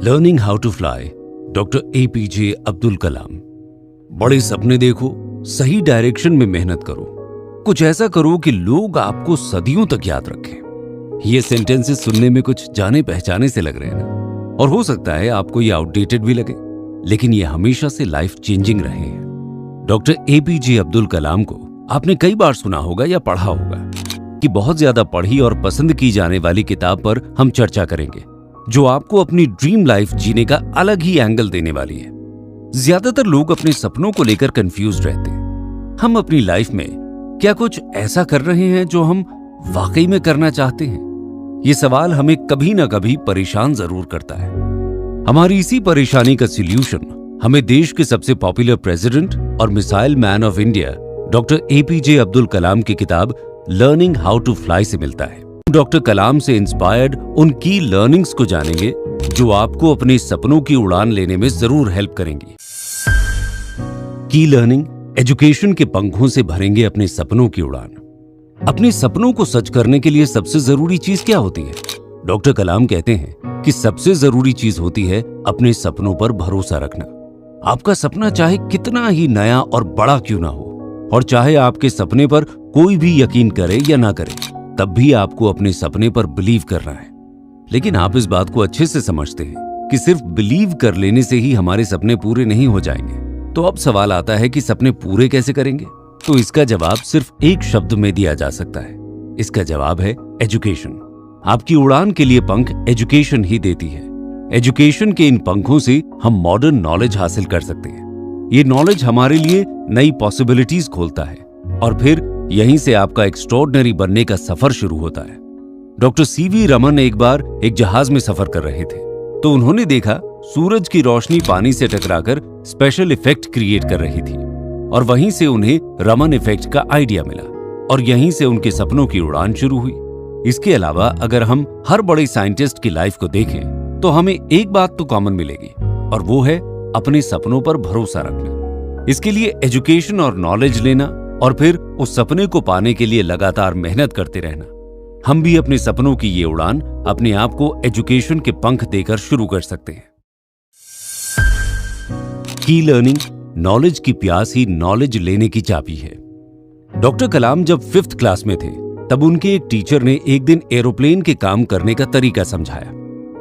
Learning how to fly, doctor APJ Abdul Kalam. बड़े सपने देखो, सही डायरेक्शन में मेहनत करो, कुछ ऐसा करो कि लोग आपको सदियों तक याद रखें। ये सेंटेंसेस सुनने में कुछ जाने पहचाने से लग रहे हैं ना, और हो सकता है आपको ये आउटडेटेड भी लगे, लेकिन ये हमेशा से लाइफ चेंजिंग रहे हैं। डॉक्टर APJ अब्दुल कलाम को आपने कई बार सुना होगा या पढ़ा होगा कि बहुत ज्यादा पढ़ी और पसंद की जाने वाली किताब पर हम चर्चा करेंगे, जो आपको अपनी ड्रीम लाइफ जीने का अलग ही एंगल देने वाली है। ज्यादातर लोग अपने सपनों को लेकर कंफ्यूज रहते हैं। हम अपनी लाइफ में क्या कुछ ऐसा कर रहे हैं जो हम वाकई में करना चाहते हैं? ये सवाल हमें कभी ना कभी परेशान जरूर करता है। हमारी इसी परेशानी का सॉल्यूशन हमें देश के सबसे पॉपुलर प्रेसिडेंट और missile man of India doctor APJ Abdul Kalam की किताब लर्निंग हाउ टू फ्लाई से मिलता है। डॉक्टर कलाम से इंस्पायर्ड उन की लर्निंग्स को जानेंगे जो आपको अपने सपनों की उड़ान लेने में जरूर हेल्प करेंगी। की लर्निंग एजुकेशन के पंखों से भरेंगे अपने सपनों की उड़ान। अपने सपनों को सच करने के लिए सबसे जरूरी चीज क्या होती है? डॉक्टर कलाम कहते हैं कि सबसे जरूरी चीज होती है अपने सपनों पर भरोसा रखना। आपका सपना चाहे कितना ही नया और बड़ा क्यों ना हो, और चाहे आपके सपने पर कोई भी यकीन करे या ना करे, तब भी आपको अपने सपने पर बिलीव करना है। लेकिन आप इस बात को अच्छे से समझते हैं कि सिर्फ बिलीव कर लेने से ही हमारे सपने पूरे नहीं हो जाएंगे। तो अब सवाल आता है कि सपने पूरे कैसे करेंगे? तो इसका जवाब सिर्फ एक शब्द में दिया जा सकता है। इसका जवाब है एजुकेशन। आपकी उड़ान के लिए पंख एजुकेशन ही देती है। एजुकेशन के इन पंखों से हम मॉडर्न नॉलेज हासिल कर सकते हैं। ये नॉलेज हमारे लिए नई पॉसिबिलिटीज खोलता है, और फिर यहीं से आपका एक्स्ट्रॉर्डिनरी बनने का सफर शुरू होता है। डॉक्टर CV रमन एक बार एक जहाज में सफर कर रहे थे, तो उन्होंने देखा सूरज की रोशनी पानी से टकराकर स्पेशल इफेक्ट क्रिएट कर रही थी, और वहीं से उन्हें रमन इफेक्ट का आइडिया मिला, और यहीं से उनके सपनों की उड़ान शुरू हुई। इसके अलावा अगर हम हर बड़े साइंटिस्ट की लाइफ को देखें तो हमें एक बात तो कॉमन मिलेगी, और वो है अपने सपनों पर भरोसा रखना। इसके लिए एजुकेशन और नॉलेज लेना, और फिर उस सपने को पाने के लिए लगातार मेहनत करते रहना। हम भी अपने सपनों की ये उड़ान अपने आप को एजुकेशन के पंख देकर शुरू कर सकते हैं। की लर्निंग, नॉलेज की प्यास ही नॉलेज लेने की चाबी है। डॉक्टर कलाम जब 5th क्लास में थे, तब उनके एक टीचर ने एक दिन एरोप्लेन के काम करने का तरीका समझाया।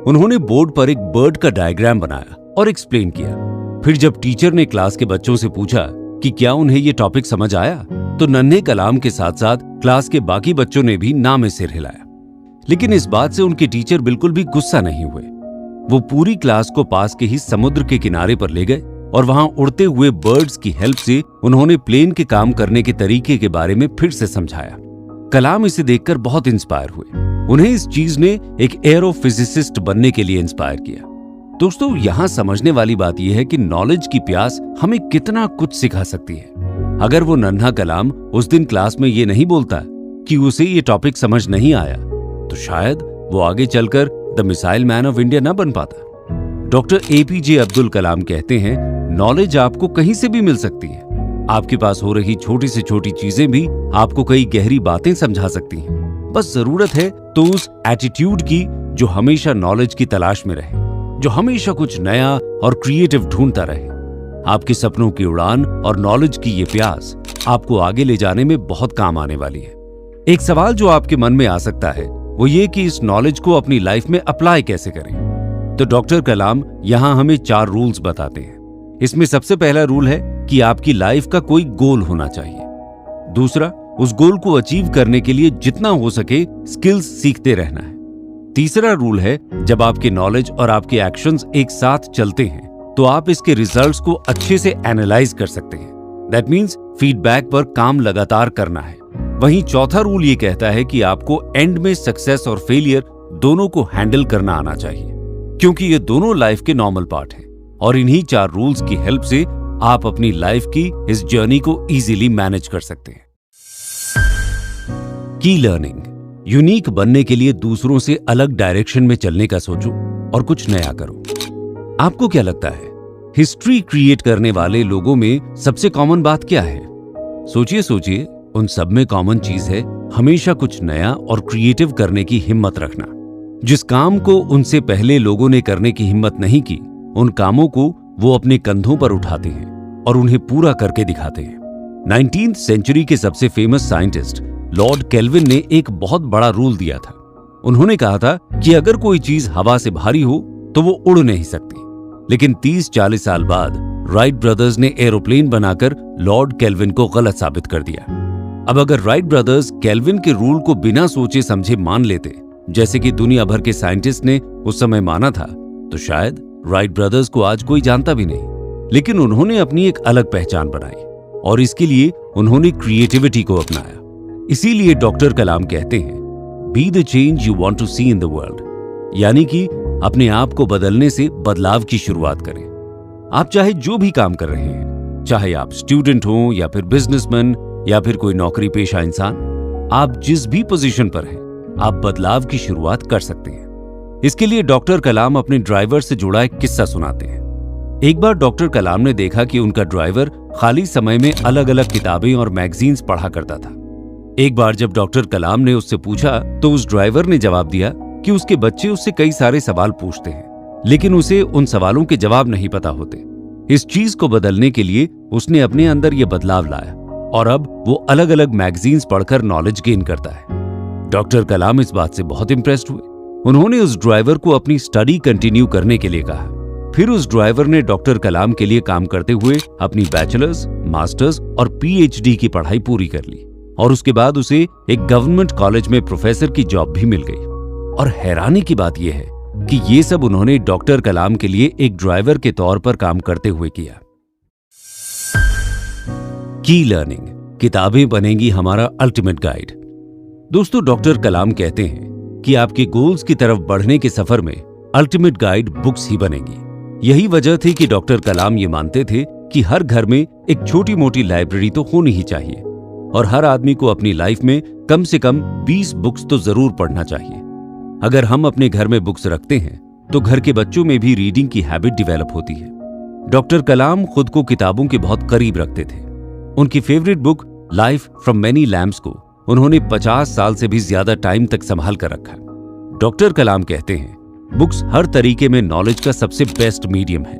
उन्होंने बोर्ड पर एक बर्ड का डायग्राम बनाया और एक्सप्लेन किया। फिर जब टीचर ने क्लास के बच्चों से पूछा कि क्या उन्हें ये टॉपिक समझ आया, तो नन्हे कलाम के साथ साथ क्लास के बाकी बच्चों ने भी ना में सिर हिलाया। लेकिन इस बात से उनके टीचर बिल्कुल भी गुस्सा नहीं हुए। वो पूरी क्लास को पास के ही समुद्र के किनारे पर ले गए, और वहां उड़ते हुए बर्ड्स की हेल्प से उन्होंने प्लेन के काम करने के तरीके के बारे में फिर से समझाया। कलाम इसे देखकर बहुत इंस्पायर हुए। उन्हें इस चीज ने एक एरोफिजिसिस्ट बनने के लिए इंस्पायर किया। दोस्तों, यहां समझने वाली बात यह है कि नॉलेज की प्यास हमें कितना कुछ सिखा सकती है। अगर वो नन्हा कलाम उस दिन क्लास में ये नहीं बोलता कि उसे ये टॉपिक समझ नहीं आया, तो शायद वो आगे चलकर the missile man of India न बन पाता। डॉक्टर APJ अब्दुल कलाम कहते हैं, नॉलेज आपको कहीं से भी मिल सकती है। आपके पास हो रही छोटी से छोटी चीजें भी आपको कई गहरी बातें समझा सकती हैं। बस जरूरत है तो उस एटीट्यूड की जो हमेशा नॉलेज की तलाश में रहे, जो हमेशा कुछ नया और क्रिएटिव ढूंढता रहे। आपके सपनों की उड़ान और नॉलेज की ये प्यास आपको आगे ले जाने में बहुत काम आने वाली है। एक सवाल जो आपके मन में आ सकता है वो ये कि इस नॉलेज को अपनी लाइफ में अप्लाई कैसे करें। तो डॉक्टर कलाम यहाँ हमें 4 रूल्स बताते हैं। इसमें सबसे पहला रूल है कि आपकी लाइफ का कोई गोल होना चाहिए। दूसरा, उस गोल को अचीव करने के लिए जितना हो सके स्किल्स सीखते रहना है। तीसरा रूल है, जब आपके नॉलेज और आपके एक्शंस एक साथ चलते हैं तो आप इसके रिजल्ट्स को अच्छे से एनालाइज कर सकते हैं। दैट मीन्स फीडबैक पर काम लगातार करना है। वहीं चौथा रूल ये कहता है कि आपको एंड में सक्सेस और फेलियर दोनों को हैंडल करना आना चाहिए, क्योंकि ये दोनों लाइफ के नॉर्मल पार्ट हैं, और इन्हीं 4 रूल्स की हेल्प से आप अपनी लाइफ की इस जर्नी को इजीली मैनेज कर सकते हैं। की लर्निंग, यूनिक बनने के लिए दूसरों से अलग डायरेक्शन में चलने का सोचो और कुछ नया करो। आपको क्या लगता है, हिस्ट्री क्रिएट करने वाले लोगों में सबसे कॉमन बात क्या है? सोचिए, उन सब में कॉमन चीज है हमेशा कुछ नया और क्रिएटिव करने की हिम्मत रखना। जिस काम को उनसे पहले लोगों ने करने की हिम्मत नहीं की, उन कामों को वो अपने कंधों पर उठाते हैं और उन्हें पूरा करके दिखाते हैं। 19th सेंचुरी के सबसे फेमस साइंटिस्ट लॉर्ड केल्विन ने एक बहुत बड़ा रूल दिया था। उन्होंने कहा था कि अगर कोई चीज हवा से भारी हो तो वो उड़ नहीं सकती। लेकिन 30-40 साल बाद राइट ब्रदर्स ने एरोप्लेन बनाकर लॉर्ड केल्विन को गलत साबित कर दिया। अब अगर राइट ब्रदर्स केल्विन के रूल को बिना सोचे समझे मान लेते, जैसे कि दुनिया भर के साइंटिस्ट ने उस समय माना था, तो शायद राइट ब्रदर्स को आज कोई जानता भी नहीं। लेकिन उन्होंने अपनी एक अलग पहचान बनाई और इसके लिए उन्होंने क्रिएटिविटी को अपनाया। इसीलिए डॉक्टर कलाम कहते हैं, be the change you want to see in the world, यानी कि अपने आप को बदलने से बदलाव की शुरुआत करें। आप चाहे जो भी काम कर रहे हैं, चाहे आप स्टूडेंट हो या फिर बिजनेसमैन या फिर कोई नौकरी पेशा इंसान, आप जिस भी पोजीशन पर हैं, आप बदलाव की शुरुआत कर सकते हैं। इसके लिए डॉक्टर कलाम अपने ड्राइवर से जुड़ा एक किस्सा सुनाते हैं। एक बार डॉक्टर कलाम ने देखा कि उनका ड्राइवर खाली समय में अलग अलग किताबें और मैगजीन्स पढ़ा करता था। एक बार जब डॉक्टर कलाम ने उससे पूछा तो उस ड्राइवर ने जवाब दिया कि उसके बच्चे उससे कई सारे सवाल पूछते हैं, लेकिन उसे उन सवालों के जवाब नहीं पता होते। इस चीज को बदलने के लिए उसने अपने अंदर यह बदलाव लाया और अब वो अलग अलग मैगजीन्स पढ़कर नॉलेज गेन करता है। डॉक्टर कलाम इस बात से बहुत इंप्रेस्ड हुए। उन्होंने उस ड्राइवर को अपनी स्टडी कंटिन्यू करने के लिए कहा। फिर उस ड्राइवर ने डॉक्टर कलाम के लिए काम करते हुए अपनी बैचलर्स, मास्टर्स और पीएचडी की पढ़ाई पूरी कर ली और उसके बाद उसे एक गवर्नमेंट कॉलेज में प्रोफेसर की जॉब भी मिल गई। और हैरानी की बात यह है कि ये सब उन्होंने डॉक्टर कलाम के लिए एक ड्राइवर के तौर पर काम करते हुए किया। की लर्निंग, किताबें बनेंगी हमारा अल्टीमेट गाइड। दोस्तों, डॉक्टर कलाम कहते हैं कि आपके गोल्स की तरफ बढ़ने के सफर में अल्टीमेट गाइड बुक्स ही बनेगी। यही वजह थी कि डॉक्टर कलाम ये मानते थे कि हर घर में एक छोटी मोटी लाइब्रेरी तो होनी ही चाहिए और हर आदमी को अपनी लाइफ में कम से कम 20 बुक्स तो जरूर पढ़ना चाहिए। अगर हम अपने घर में बुक्स रखते हैं तो घर के बच्चों में भी रीडिंग की हैबिट डेवलप होती है। डॉक्टर कलाम खुद को किताबों के बहुत करीब रखते थे। उनकी favourite book life from many lamps को उन्होंने 50 साल से भी ज्यादा टाइम तक संभाल कर रखा। डॉक्टर कलाम कहते हैं, बुक्स हर तरीके में नॉलेज का सबसे बेस्ट मीडियम है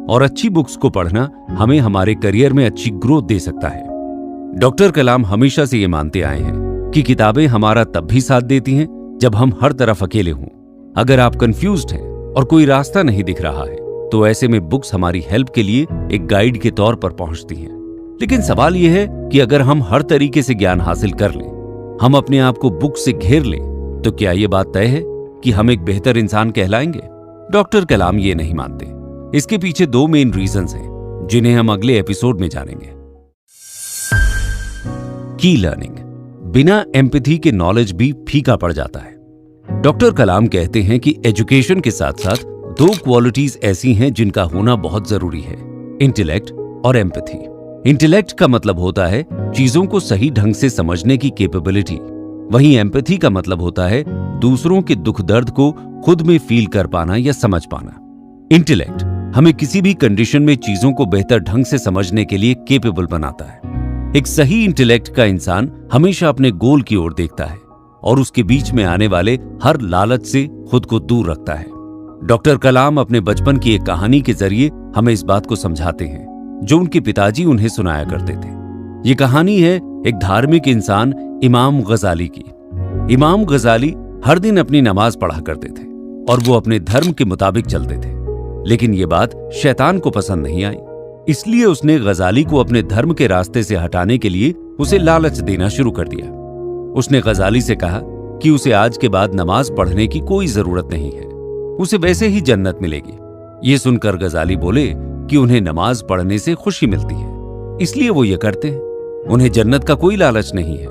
और अच्छी बुक्स को पढ़ना हमें हमारे करियर में अच्छी ग्रोथ दे सकता है। डॉक्टर कलाम हमेशा से ये मानते आए हैं कि किताबें हमारा तब भी साथ देती हैं जब हम हर तरफ अकेले हों। अगर आप कंफ्यूज्ड हैं और कोई रास्ता नहीं दिख रहा है तो ऐसे में बुक्स हमारी हेल्प के लिए एक गाइड के तौर पर पहुंचती हैं। लेकिन सवाल यह है कि अगर हम हर तरीके से ज्ञान हासिल कर लें, हम अपने आप को बुक से घेर लें, तो क्या यह बात तय है कि हम एक बेहतर इंसान कहलाएंगे? डॉक्टर कलाम ये नहीं मानते। इसके पीछे 2 मेन रीजंस हैं जिन्हें हम अगले एपिसोड में जानेंगे। की लर्निंग, बिना एम्पैथी के नॉलेज भी फीका पड़ जाता है। डॉक्टर कलाम कहते हैं कि एजुकेशन के साथ साथ 2 क्वालिटीज ऐसी हैं जिनका होना बहुत जरूरी है, इंटेलेक्ट और एम्पैथी। इंटेलेक्ट का मतलब होता है चीजों को सही ढंग से समझने की कैपेबिलिटी, वहीं एम्पैथी का मतलब होता है दूसरों के दुख दर्द को खुद में फील कर पाना या समझ पाना। इंटेलेक्ट हमें किसी भी कंडीशन में चीजों को बेहतर ढंग से समझने के लिए कैपेबल बनाता है। एक सही इंटेलेक्ट का इंसान हमेशा अपने गोल की ओर देखता है और उसके बीच में आने वाले हर लालच से खुद को दूर रखता है। डॉक्टर कलाम अपने बचपन की एक कहानी के जरिए हमें इस बात को समझाते हैं जो उनके पिताजी उन्हें सुनाया करते थे। ये कहानी है एक धार्मिक इंसान इमाम गजाली की। इमाम गजाली हर दिन अपनी नमाज पढ़ा करते थे और वो अपने धर्म के मुताबिक चलते थे। लेकिन ये बात शैतान को पसंद नहीं आई, इसलिए उसने गजाली को अपने धर्म के रास्ते से हटाने के लिए उसे लालच देना शुरू कर दिया। उसने गजाली से कहा कि उसे आज के बाद नमाज पढ़ने की कोई जरूरत नहीं है, उसे वैसे ही जन्नत मिलेगी। ये सुनकर गजाली बोले कि उन्हें नमाज पढ़ने से खुशी मिलती है, इसलिए वो ये करते हैं, उन्हें जन्नत का कोई लालच नहीं है।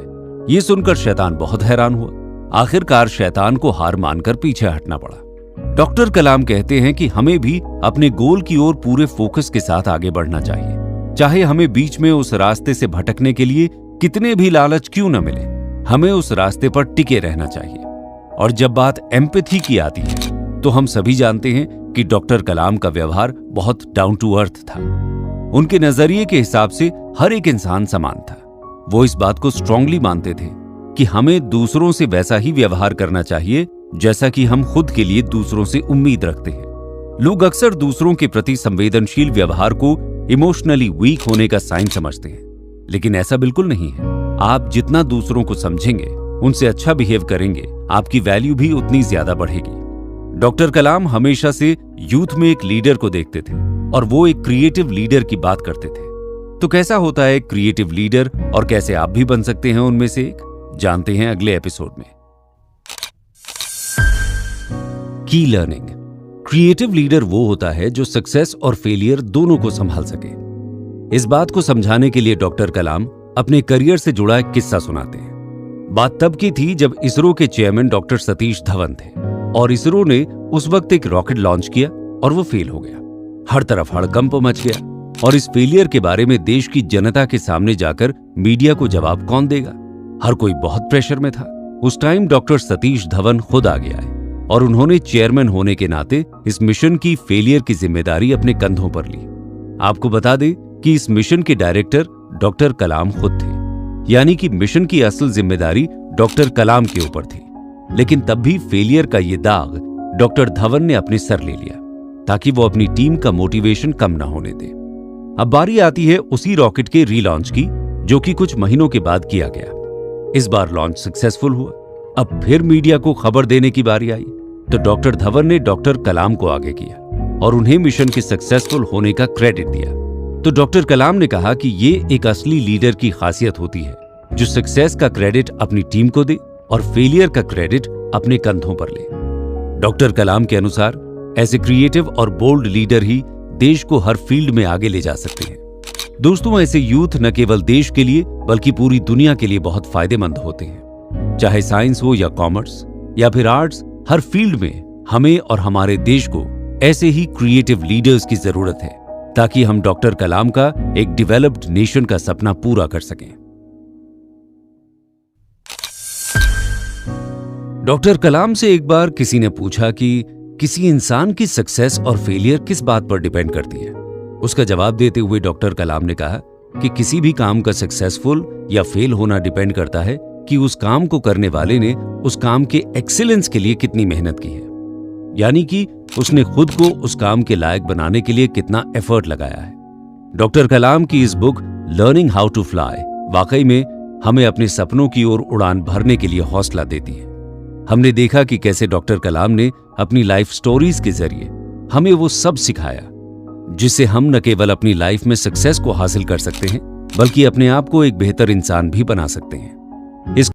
ये सुनकर शैतान बहुत हैरान हुआ। आखिरकार शैतान को हार मानकर पीछे हटना पड़ा। डॉक्टर कलाम कहते हैं कि हमें भी अपने गोल की ओर पूरे फोकस के साथ आगे बढ़ना चाहिए, चाहे हमें बीच में उस रास्ते से भटकने के लिए कितने भी लालच क्यों न मिले, हमें उस रास्ते पर टिके रहना चाहिए। और जब बात एम्पैथी की आती है तो हम सभी जानते हैं कि डॉक्टर कलाम का व्यवहार बहुत डाउन टू अर्थ था। उनके नजरिए के हिसाब से हर एक इंसान समान था। वो इस बात को स्ट्रांगली मानते थे कि हमें दूसरों से वैसा ही व्यवहार करना चाहिए जैसा कि हम खुद के लिए दूसरों से उम्मीद रखते हैं। लोग अक्सर दूसरों के प्रति संवेदनशील व्यवहार को इमोशनली वीक होने का साइन समझते हैं, लेकिन ऐसा बिल्कुल नहीं है। आप जितना दूसरों को समझेंगे, उनसे अच्छा बिहेव करेंगे, आपकी वैल्यू भी उतनी ज्यादा बढ़ेगी। डॉक्टर कलाम हमेशा से यूथ में एक लीडर को देखते थे और वो एक क्रिएटिव लीडर की बात करते थे। तो कैसा होता है एक क्रिएटिव लीडर और कैसे आप भी बन सकते हैं उनमें से एक, जानते हैं अगले एपिसोड में। की लर्निंग। क्रिएटिव लीडर वो होता है जो सक्सेस और फेलियर दोनों को संभाल सके। इस बात को समझाने के लिए डॉक्टर कलाम अपने करियर से जुड़ा एक किस्सा सुनाते हैं। बात तब की थी जब इसरो के चेयरमैन डॉक्टर सतीश धवन थे और इसरो ने उस वक्त एक रॉकेट लॉन्च किया और वो फेल हो गया। हर तरफ हड़कंप मच गया और इस फेलियर के बारे में देश की जनता के सामने जाकर मीडिया को जवाब कौन देगा। हर कोई बहुत प्रेशर में था। उस टाइम डॉक्टर सतीश धवन खुद आगे आए और उन्होंने चेयरमैन होने के नाते इस मिशन की फेलियर की जिम्मेदारी अपने कंधों पर ली। आपको बता दें कि इस मिशन के डायरेक्टर डॉक्टर कलाम खुद थे, यानी कि मिशन की असल जिम्मेदारी डॉक्टर कलाम के ऊपर थी। लेकिन तब भी फेलियर का ये दाग डॉक्टर धवन ने अपने सर ले लिया ताकि वो अपनी टीम का मोटिवेशन कम ना होने दे। अब बारी आती है उसी रॉकेट के रीलॉन्च की, जो कि कुछ महीनों के बाद किया गया। इस बार लॉन्च सक्सेसफुल हुआ। अब फिर मीडिया को खबर देने की बारी आई तो डॉक्टर धवन ने डॉक्टर कलाम को आगे किया और उन्हें मिशन के सक्सेसफुल होने का क्रेडिट दिया। तो डॉक्टर कलाम ने कहा कि ये एक असली लीडर की खासियत होती है जो सक्सेस का क्रेडिट अपनी टीम को दे और फेलियर का क्रेडिट अपने कंधों पर ले। डॉक्टर कलाम के अनुसार ऐसे क्रिएटिव और बोल्ड लीडर ही देश को हर फील्ड में आगे ले जा सकते हैं। दोस्तों, ऐसे यूथ न केवल देश के लिए बल्कि पूरी दुनिया के लिए बहुत फायदेमंद होते हैं। चाहे साइंस हो या कॉमर्स या फिर आर्ट्स, हर फील्ड में हमें और हमारे देश को ऐसे ही क्रिएटिव लीडर्स की जरूरत है ताकि हम डॉक्टर कलाम का एक डेवलप्ड नेशन का सपना पूरा कर सकें। डॉक्टर कलाम से एक बार किसी ने पूछा कि किसी इंसान की सक्सेस और फेलियर किस बात पर डिपेंड करती है। उसका जवाब देते हुए डॉक्टर कलाम ने कहा कि किसी भी काम का सक्सेसफुल या फेल होना डिपेंड करता है कि उस काम को करने वाले ने उस काम के एक्सीलेंस के लिए कितनी मेहनत की है, यानी कि उसने खुद को उस काम के लायक बनाने के लिए कितना एफर्ट लगाया है। डॉक्टर कलाम की इस book learning how to fly वाकई में हमें अपने सपनों की ओर उड़ान भरने के लिए हौसला देती है। हमने देखा कि कैसे डॉक्टर कलाम ने अपनी लाइफ स्टोरीज के जरिए हमें वो सब सिखाया जिससे हम न केवल अपनी लाइफ में सक्सेस को हासिल कर सकते हैं बल्कि अपने आप को एक बेहतर इंसान भी बना सकते हैं। इस